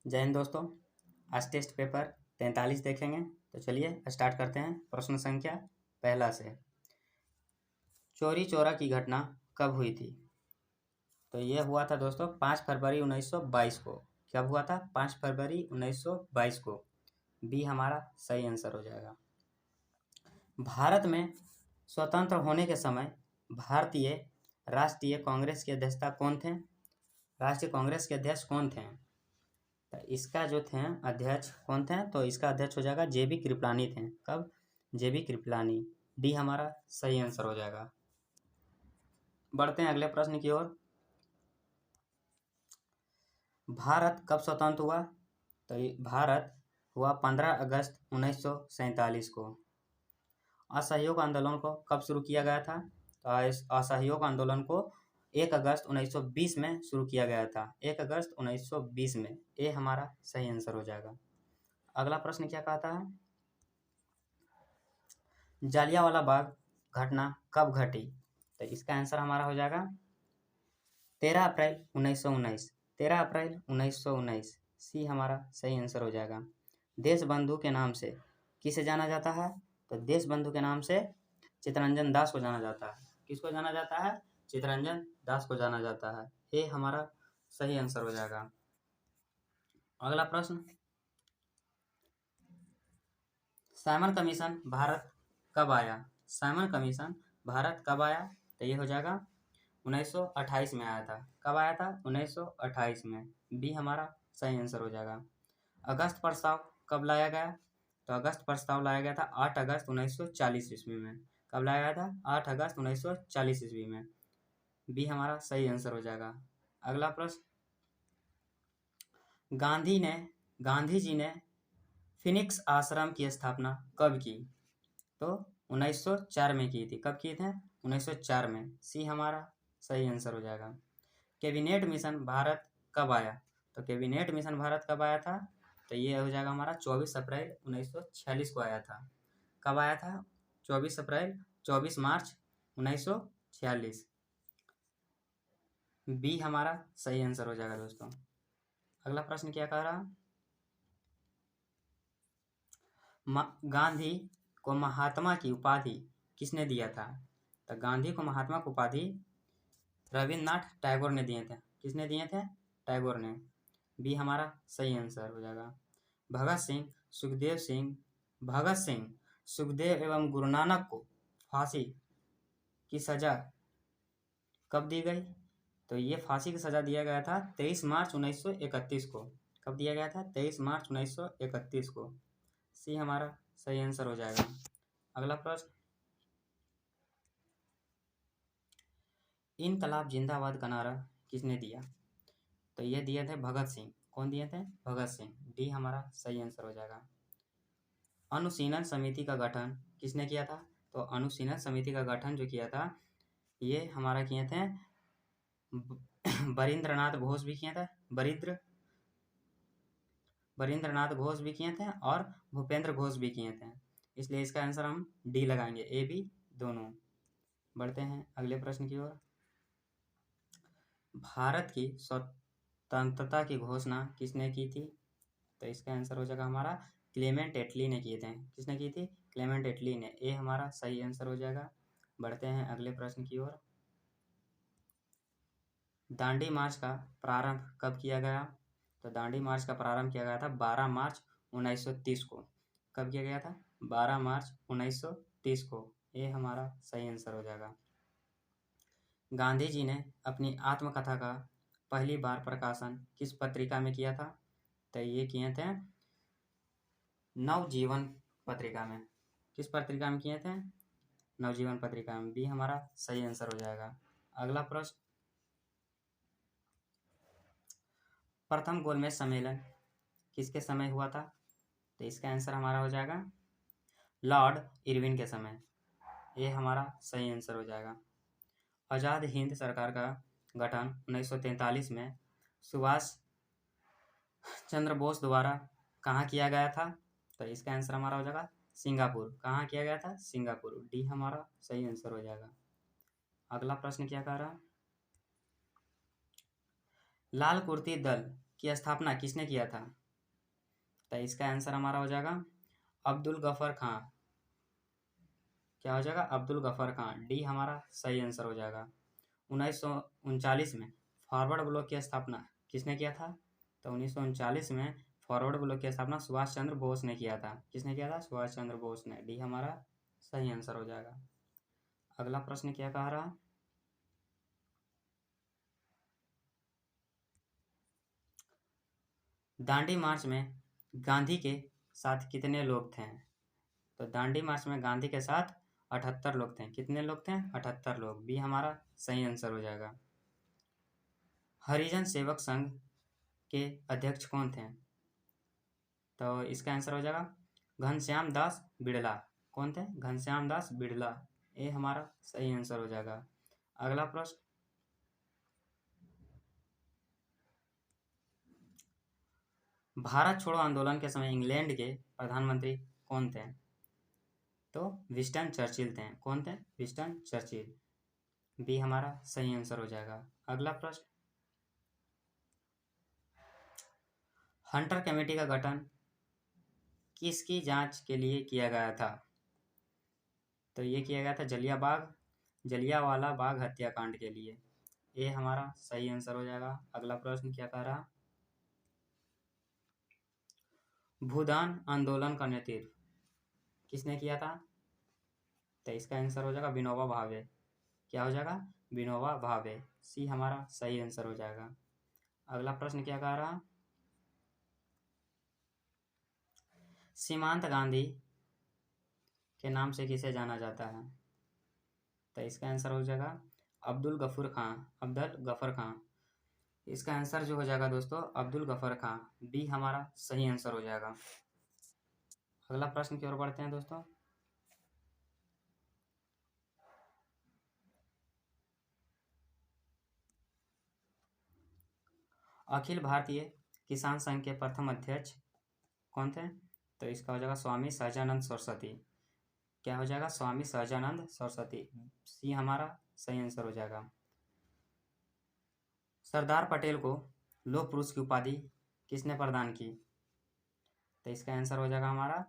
जय हिंद दोस्तों। आज टेस्ट पेपर 43 देखेंगे। तो चलिए स्टार्ट करते हैं। प्रश्न संख्या पहला से, चोरी चोरा की घटना कब हुई थी? तो ये हुआ था दोस्तों 5 फरवरी 1922 को। कब हुआ था? 5 फरवरी 1922 को। बी हमारा सही आंसर हो जाएगा। भारत में स्वतंत्र होने के समय भारतीय राष्ट्रीय कांग्रेस के अध्यक्षता कौन थे? राष्ट्रीय कांग्रेस के अध्यक्ष कौन थे? तो इसका जो थे अध्यक्ष कौन थे? तो इसका अध्यक्ष हो जाएगा जेबी कृपलानी थे। कब? जेबी कृपलानी। डी हमारा सही आंसर हो जाएगा। बढ़ते हैं अगले प्रश्न की ओर। भारत कब स्वतंत्र हुआ? तो भारत हुआ 15 अगस्त 1947 को। असहयोग आंदोलन को कब शुरू किया गया था? तो इस असहयोग आंदोलन को 1 अगस्त 1920 में शुरू किया गया था। 1 अगस्त 1920 में। ये हमारा सही आंसर हो जाएगा। अगला प्रश्न क्या कहता है? जालियांवाला बाग घटना कब घटी? तो इसका आंसर हमारा हो जाएगा 13 अप्रैल 1919। 13 अप्रैल 1919। सी हमारा सही आंसर हो जाएगा। देश बंधु के नाम से किसे जाना जाता है? तो देश बंधु के नाम से चित्तरंजन दास को जाना जाता है। किसको जाना जाता है? चित्तरंजन दास को जाना जाता है। ये हमारा सही आंसर हो जाएगा। अगला प्रश्न, साइमन कमीशन भारत कब आया? साइमन कमीशन भारत कब आया? तो ये हो जाएगा 1928 में आया था। कब आया था? 1928 में। बी हमारा सही आंसर हो जाएगा। अगस्त प्रस्ताव कब लाया गया? तो अगस्त प्रस्ताव लाया गया था 8 अगस्त 1940 ईस्वी में। कब लाया गया था? 8 अगस्त 1940 ईस्वी में। बी हमारा सही आंसर हो जाएगा। अगला प्रश्न, गांधी जी ने फिनिक्स आश्रम की स्थापना कब की? तो 1904 में की थी। कब किए थे? 1904 में। सी हमारा सही आंसर हो जाएगा। कैबिनेट मिशन भारत कब आया? तो कैबिनेट मिशन भारत कब आया था? तो ये हो जाएगा हमारा 24 अप्रैल 1946 को आया था। कब आया था? 24 मार्च 1946। बी हमारा सही आंसर हो जाएगा दोस्तों। अगला प्रश्न क्या कह रहा? गांधी को महात्मा की उपाधि किसने दिया था? तो गांधी को महात्मा की उपाधि रविन्द्रनाथ टैगोर ने दिए थे। किसने दिए थे? टैगोर ने। बी हमारा सही आंसर हो जाएगा। भगत सिंह सुखदेव एवं गुरु नानक को फांसी की सजा कब दी गई? तो ये फांसी की सजा दिया गया था 23 मार्च 1931 को। कब दिया गया था? 23 मार्च 1931 को। सी हमारा सही आंसर हो जाएगा। अगला प्रश्न, इनकलाब जिंदाबाद का नारा किसने दिया? तो ये दिए थे भगत सिंह। कौन दिए थे? भगत सिंह। डी हमारा सही आंसर हो जाएगा। अनुशीलन समिति का गठन किसने किया था? तो अनुशीलन समिति का गठन जो किया था ये हमारा किए थे बरिंद्रनाथ घोष भी किए थे। बरिंद्रनाथ घोष भी किए थे और भूपेंद्र घोष भी किए थे। इसलिए इसका आंसर हम डी लगाएंगे, ए बी दोनों। बढ़ते हैं अगले प्रश्न की ओर। भारत की स्वतंत्रता की घोषणा किसने की थी? तो इसका आंसर हो जाएगा हमारा क्लेमेंट एटली ने किए थे। किसने की थी? क्लेमेंट एटली ने। ये हमारा सही आंसर हो जाएगा। बढ़ते हैं अगले प्रश्न की ओर। दांडी मार्च का प्रारंभ कब किया गया? तो दांडी मार्च का प्रारंभ किया गया था 12 मार्च 1930 को। कब किया गया था? 12 मार्च 1930 को। ये हमारा सही आंसर हो जाएगा। गांधी जी ने अपनी आत्मकथा का पहली बार प्रकाशन किस पत्रिका में किया था? तो ये किए थे नवजीवन पत्रिका में। किस पत्रिका में किए थे? नवजीवन पत्रिका में। बी हमारा सही आंसर हो जाएगा। अगला प्रश्न, प्रथम गोलमेज सम्मेलन किसके समय हुआ था? तो इसका आंसर हमारा हो जाएगा लॉर्ड इरविन के समय। ये हमारा सही आंसर हो जाएगा। आज़ाद हिंद सरकार का गठन 1943 में सुभाष चंद्र बोस द्वारा कहाँ किया गया था? तो इसका आंसर हमारा हो जाएगा सिंगापुर। कहाँ किया गया था? सिंगापुर। डी हमारा सही आंसर हो जाएगा। अगला प्रश्न क्या कह रहा? लाल कुर्ती दल की स्थापना किसने किया था? तो इसका आंसर हमारा हो जाएगा अब्दुल गफर खां। क्या हो जाएगा? अब्दुल गफर खां। डी हमारा सही आंसर हो जाएगा। 1939 में फॉरवर्ड ब्लॉक की स्थापना किसने किया था? तो 1939 में फॉरवर्ड ब्लॉक की स्थापना सुभाष चंद्र बोस ने किया था। किसने किया था? सुभाष चंद्र बोस ने। डी हमारा सही आंसर हो जाएगा। अगला प्रश्न क्या कह रहा? दांडी मार्च में गांधी के साथ कितने लोग थे? तो दांडी मार्च में गांधी के साथ 78 लोग थे। कितने लोग थे? 78 लोग। बी हमारा सही आंसर हो जाएगा। हरिजन सेवक संघ के अध्यक्ष कौन थे? तो इसका आंसर हो जाएगा घनश्याम दास बिड़ला। कौन थे? घनश्याम दास बिड़ला। ये हमारा सही आंसर हो जाएगा। अगला प्रश्न, भारत छोड़ो आंदोलन के समय इंग्लैंड के प्रधानमंत्री कौन थे? तो विंस्टन चर्चिल थे। कौन थे? Winston Churchill. बी हमारा सही आंसर हो जाएगा। अगला प्रश्न, हंटर कमेटी का गठन किसकी जांच के लिए किया गया था? तो ये किया गया था जलियांवाला बाग हत्याकांड के लिए। ये हमारा सही आंसर हो जाएगा। अगला प्रश्न क्या कह रहा? भूदान आंदोलन का नेतृत्व किसने किया था? तो इसका आंसर हो जाएगा विनोबा भावे। क्या हो जाएगा? विनोबा भावे। सी हमारा सही आंसर हो जाएगा। अगला प्रश्न क्या कह रहा? सीमांत गांधी के नाम से किसे जाना जाता है? तो इसका आंसर हो जाएगा अब्दुल गफर खां। इसका आंसर जो हो जाएगा दोस्तों अब्दुल गफर खां। बी हमारा सही आंसर हो जाएगा। अगला प्रश्न की ओर बढ़ते हैं दोस्तों। अखिल भारतीय किसान संघ के प्रथम अध्यक्ष कौन थे? तो इसका हो जाएगा स्वामी सहजानंद सरस्वती। क्या हो जाएगा? स्वामी सहजानंद सरस्वती। सी हमारा सही आंसर हो जाएगा। सरदार पटेल को लौह पुरुष की उपाधि किसने प्रदान की? तो इसका आंसर हो जाएगा हमारा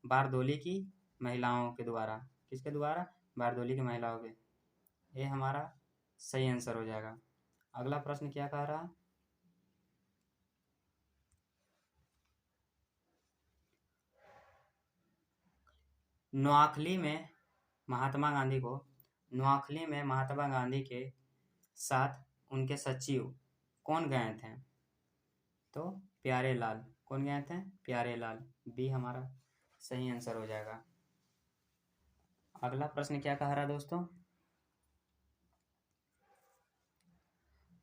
बारदोली की महिलाओं के द्वारा। किसके द्वारा? बारदोली की महिलाओं के। ये हमारा सही आंसर हो जाएगा। अगला प्रश्न क्या कह रहा? नोआखली में महात्मा गांधी के साथ उनके सचिव कौन गए थे? तो प्यारे लाल। कौन गए थे? प्यारे लाल। बी हमारा सही आंसर हो जाएगा। अगला प्रश्न क्या कह रहा दोस्तों?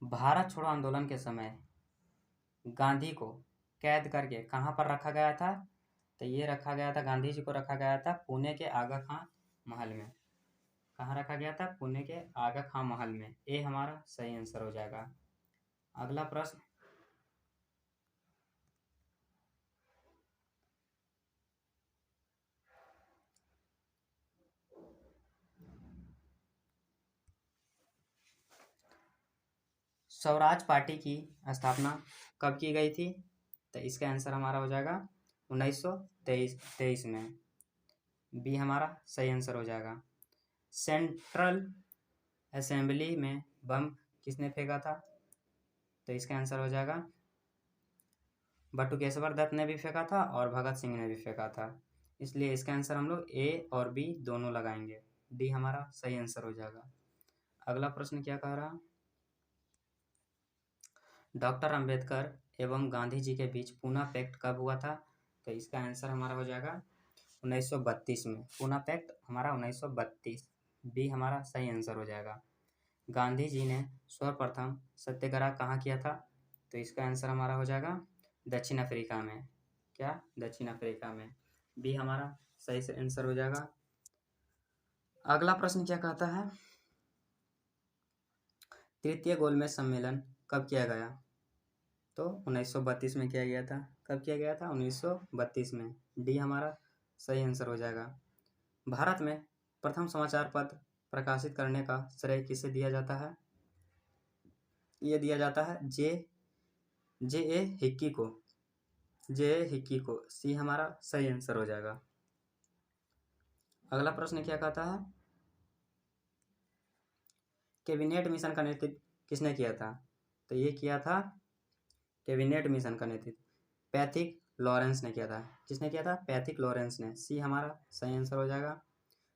भारत छोड़ो आंदोलन के समय गांधी को कैद करके कहाँ पर रखा गया था? तो ये रखा गया था, गांधी जी को रखा गया था पुणे के आगा खां महल में। कहाँ रखा गया था? पुणे के आगा खां महल में। ये हमारा सही आंसर हो जाएगा। अगला प्रश्न, स्वराज पार्टी की स्थापना कब की गई थी? तो इसका आंसर हमारा हो जाएगा 1923 में। बी हमारा सही आंसर हो जाएगा। सेंट्रल असेंबली में बम किसने फेंका था? तो इसका आंसर हो जाएगा बटुकेश्वर दत्त ने भी फेंका था और भगत सिंह ने भी फेंका था। इसलिए इसका आंसर हम लोग ए और बी दोनों लगाएंगे। डी हमारा सही आंसर हो जाएगा। अगला प्रश्न क्या कह रहा? डॉक्टर अंबेडकर एवं गांधी जी के बीच पूना पैक्ट कब हुआ था? तो इसका आंसर हमारा हो जाएगा 1932 में। पूना पैक्ट हमारा 1932। बी हमारा सही आंसर हो जाएगा। गांधी जी ने सर्वप्रथम सत्याग्रह कहाँ किया था? तो इसका आंसर हमारा हो जाएगा दक्षिण अफ्रीका में। क्या? दक्षिण अफ्रीका में। बी हमारा सही से आंसर हो जाएगा। अगला प्रश्न क्या कहता है? तृतीय गोलमेज सम्मेलन कब किया गया? तो 1932 में किया गया था। कब किया गया था? 1932 में। डी हमारा सही आंसर हो जाएगा। भारत में प्रथम समाचार पत्र प्रकाशित करने का श्रेय किसे दिया जाता है? ये दिया जाता है जे जे ए हिक्की को सी हमारा सही आंसर हो जाएगा। अगला प्रश्न क्या कहता है, कैबिनेट मिशन का नेतृत्व किसने किया था? तो ये किया था कैबिनेट मिशन का नेतृत्व पैथिक लॉरेंस ने किया था। किसने किया था? पैथिक लॉरेंस ने। सी हमारा सही आंसर हो जाएगा।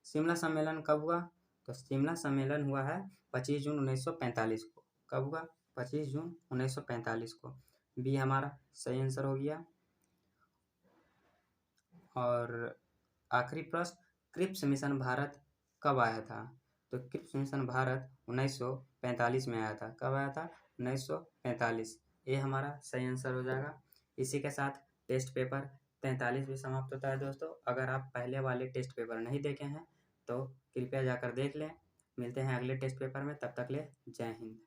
शिमला सम्मेलन कब हुआ? तो शिमला सम्मेलन हुआ है 25 जून 1945 को। कब हुआ? 25 जून 1945 को। बी हमारा सही आंसर हो गया। और आखिरी प्रश्न, क्रिप्स मिशन भारत कब आया था? तो क्रिप्स मिशन भारत 1945 में आया था। कब आया था? 1945। ये हमारा सही आंसर हो जाएगा। इसी के साथ टेस्ट पेपर 43 भी समाप्त होता है दोस्तों। अगर आप पहले वाले टेस्ट पेपर नहीं देखे हैं तो कृपया जाकर देख लें। मिलते हैं अगले टेस्ट पेपर में, तब तक ले जय हिंद।